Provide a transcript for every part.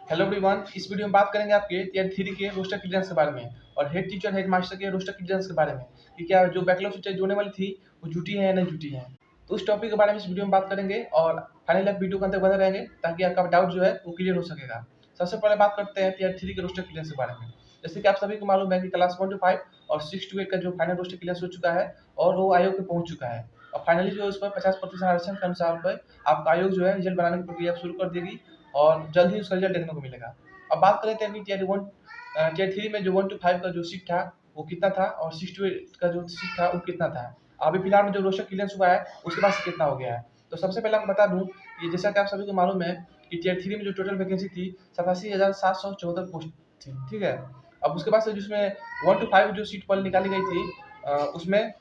Hello everyone, इस video में बात करेंगे आपके टियर 3 के रोस्टर क्लियरेंस के बारे में और हेड टीचर हेड मास्टर के रोस्टर क्लियरेंस के बारे में कि क्या जो बैकलॉग टीचर जोड़ने वाली थी वो जुटी है या नहीं जुटी है। तो उस टॉपिक के बारे में इस वीडियो में बात करेंगे और फाइनली आप वीडियो के अंदर बने रहेंगे ताकि आपका डाउट जो है वो क्लियर हो सकेगा। सबसे पहले बात करते हैं टियर 3 के रोस्टर क्लियरेंस के बारे में। जैसे कि आप सभी को मालूम है कि क्लास 1 to 5 और 6 to 8 का जो फाइनल रोस्टर क्लियरेंस हो चुका है और वो आयोग पे पहुंच चुका है और फाइनली जो उस पर 50% आरक्षण के अनुसार पर आपका आयोग जो है रिजल्ट बनाने की प्रक्रिया शुरू कर देगी और जल्द ही उसका रिजल्ट देखने को मिलेगा। अब बात करें तो टियर 3 में जो 1 to 5 का जो सीट था वो कितना था और 6 to 8 का जो सीट था वो कितना था। अभी फिलहाल में जो रोस्टर क्लियरेंस हुआ है उसके बाद कितना हो गया है। तो सबसे पहले आपको बता दूं कि जैसा कि आप सभी को मालूम है कि टियर 3 में जो टोटल वैकेंसी थी 87,774 पोस्ट थी, ठीक है। अब उसके बाद से जिसमें 1 to 5 जो सीट पर निकाली गई थी उसमें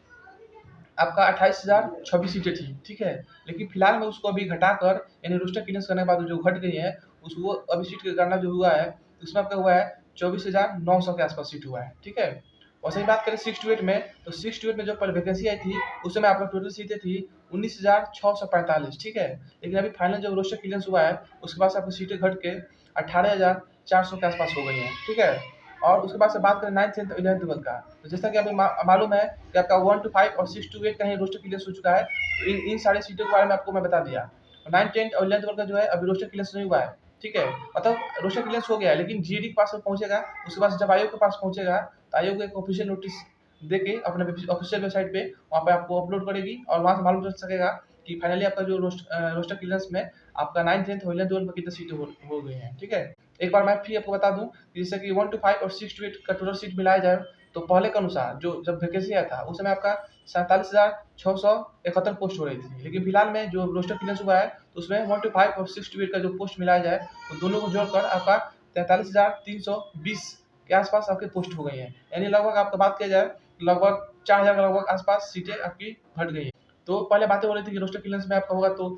आपका 28,026 सीटें थी, ठीक है। लेकिन फिलहाल में उसको अभी घटाकर यानी रोस्टर क्लियरेंस करने के बाद जो घट गई है उसको अभी सीट की गणना जो हुआ है उसमें आपका हुआ है 24,900 के आसपास सीट हुआ है, ठीक है। और सही बात करें 6 to 8 में, तो 6 to 8 में जो पहले वैकेंसी आई थी उस समय आपका टोटल सीटें थी 19,645, ठीक है। लेकिन अभी फाइनल जब रोस्टर क्लियरेंस हुआ है उसके बाद से आपकी सीटें घट के 18,400 के आसपास हो गई हैं, ठीक है। और उसके बाद से बात करें 9th 10th 11th 12th का, तो जैसा कि अभी मालूम है कि आपका 1 to 5 और 6 to 8 का ही रोस्टर क्लियरेंस हो चुका है। तो इन सारी सीटों के बारे में आपको मैं बता दिया। 9th 10th और 11th 12th का जो है अभी रोस्टर क्लियरेंस नहीं हुआ है, ठीक है। मतलब रोस्टर क्लियरेंस हो गया है लेकिन जीडी के पास जब पहुंचेगा उसके बाद जब आयोग के पास पहुंचेगा तो आयोग एक ऑफिशियल नोटिस देके अपने ऑफिशियल वेबसाइट पे वहाँ पे आपको अपलोड करेगी और वहाँ से मालूम चल सकेगा कि फाइनली आपका जो रोस्टर क्लियरेंस में आपका 9th 10th और 11th 12th में कितनी सीटें हो गई हैं, ठीक है। एक बार मैं फिर आपको बता दूं कि जैसे कि 1 to 5 और 6 to 8 का टोटल सीट मिलाया जाए तो पहले के अनुसार जो जब वैकेंसी आया था उस समय आपका 47,671 पोस्ट हो रही थी। लेकिन फिलहाल में जो रोस्टर क्लियरेंस हुआ है तो उसमें 1 to 5 और 6 to 8 का जो पोस्ट मिलाया जाए तो दोनों को जोड़कर आपका 43,320 के आसपास आपकी पोस्ट हो गई है। यानी लगभग आपका बात किया जाए लगभग 4,000 के लगभग आसपास सीटें आपकी घट गई हैं। तो पहले बातें हो रही थी कि रोस्टर क्लियरेंस में आपका होगा तो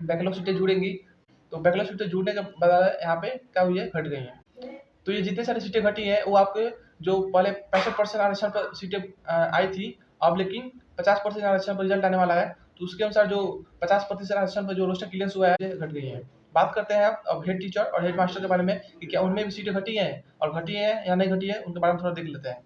बैकलॉग सीटें जुड़ेंगी, तो बैकलॉग सीटें जुड़ने के बजाय यहाँ पे क्या हुई है, घट गई हैं। तो ये जितनी सारी सीटें घटी हैं वो आपके जो पहले 65% आरक्षण पर सीटें आई थी, अब लेकिन 50% आरक्षण पर रिजल्ट आने वाला है तो उसके अनुसार जो 50% आरक्षण पर जो रोस्टर क्लियरेंस हुआ है ये घट गई है। बात करते हैं अब हेड टीचर और हेड मास्टर के बारे में कि क्या उनमें भी सीटें घटी हैं और घटी हैं या नहीं घटी है, उनके बारे में थोड़ा देख लेते हैं।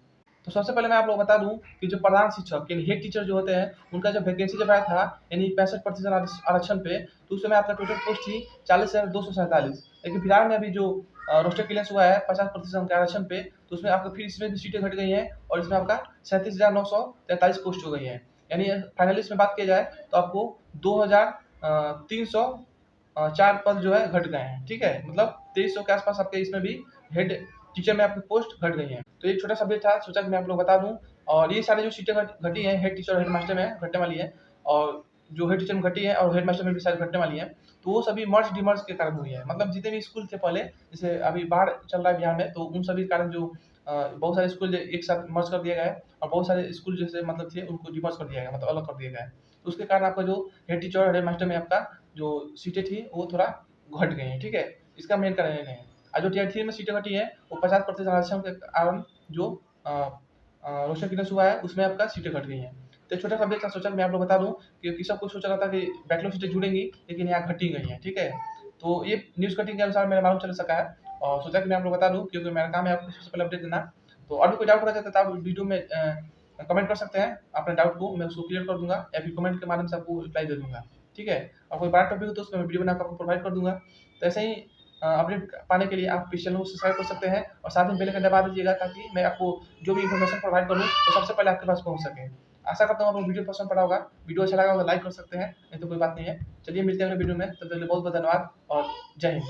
तो सबसे पहले मैं आप लोग बता दूं कि जो प्रधान शिक्षक यानी हेड टीचर जो होते हैं उनका जब वैकेंसी जब आया था यानी 65% आरक्षण पे तो उस समय आपका टोटल पोस्ट थी 40,247। लेकिन फिलहाल में अभी जो रोस्टर क्लियरेंस हुआ है 50% के आरक्षण पे तो उसमें आपको फिर इसमें भी सीटें घट गई हैं और इसमें आपका 37,943 पोस्ट हो गई हैं। यानी फाइनली इसमें बात किया जाए तो आपको 2,304 पद जो है घट गए हैं, ठीक है। मतलब 2300 के आसपास आपके इसमें भी हेड टीचर में आपकी पोस्ट घट गई हैं। तो एक छोटा सा अपडेट था, सोचा कि मैं आप लोग बता दूं। और ये सारी जो सीटें घटी हैं हेड टीचर और हेड मास्टर में घटने वाली है और जो हेड टीचर में घटी है और हेड मास्टर में भी शायद घटने वाली है तो वो सभी मर्ज डिमर्ज के कारण हुई है। मतलब जितने भी स्कूल थे पहले, जैसे अभी बाढ़ चल रहा है बिहार में, तो उन सभी कारण जो बहुत सारे स्कूल एक साथ मर्ज कर दिया गया है और बहुत सारे स्कूल जैसे मतलब थे उनको डिमर्ज कर दिया गया, मतलब अलग कर दिया गया है। तो उसके कारण आपका जो हेड टीचर और हेड मास्टर में आपका जो सीटें थी वो थोड़ा घट गई हैं, ठीक है। इसका मेन कारण ये है। और जो टियर 3 में सीटें घटी है वो 50% आरक्षण के कारण जो रोस्टर क्लियरेंस हुआ है उसमें आपका सीटें घट गई हैं। तो एक छोटा सा अपडेट था, सोचा कि मैं आप लोग बता दूं क्योंकि सब कुछ सोचा रहा था कि बैकलॉग सीटें जुड़ेंगी लेकिन यहाँ घटी गई हैं, ठीक है। तो ये न्यूज़ कटिंग के अनुसार मेरा मालूम चल सका है और सोचा कि मैं आप लोग बता दूं क्योंकि मेरा काम है आपको सबसे पहले अपडेट देना। तो और भी कोई डाउट रहता है तो आप वीडियो में कमेंट कर सकते हैं अपने डाउट को, मैं उसको क्लियर कर दूंगा या फिर कमेंट के माध्यम से आपको रिप्लाई दे दूंगा, ठीक है। और कोई बड़ा टॉपिक हो तो उसमें मैं वीडियो बनाकर आपको प्रोवाइड कर दूंगा। तो ऐसे ही अपडेट पाने के लिए आप इस चैनल को सब्सक्राइब कर सकते हैं और साथ में बेल आइकन दबा दीजिएगा ताकि मैं आपको जो भी इन्फॉर्मेशन प्रोवाइड करूँ तो सबसे पहले आपके पास पहुँच सके। आशा करता हूँ आपको वीडियो पसंद पड़ा होगा। वीडियो अच्छा लगा होगा लाइक कर सकते हैं, नहीं तो कोई बात नहीं है। चलिए मिलते हैं अगले वीडियो में, तब तक के लिए बहुत बहुत धन्यवाद और जय हिंद।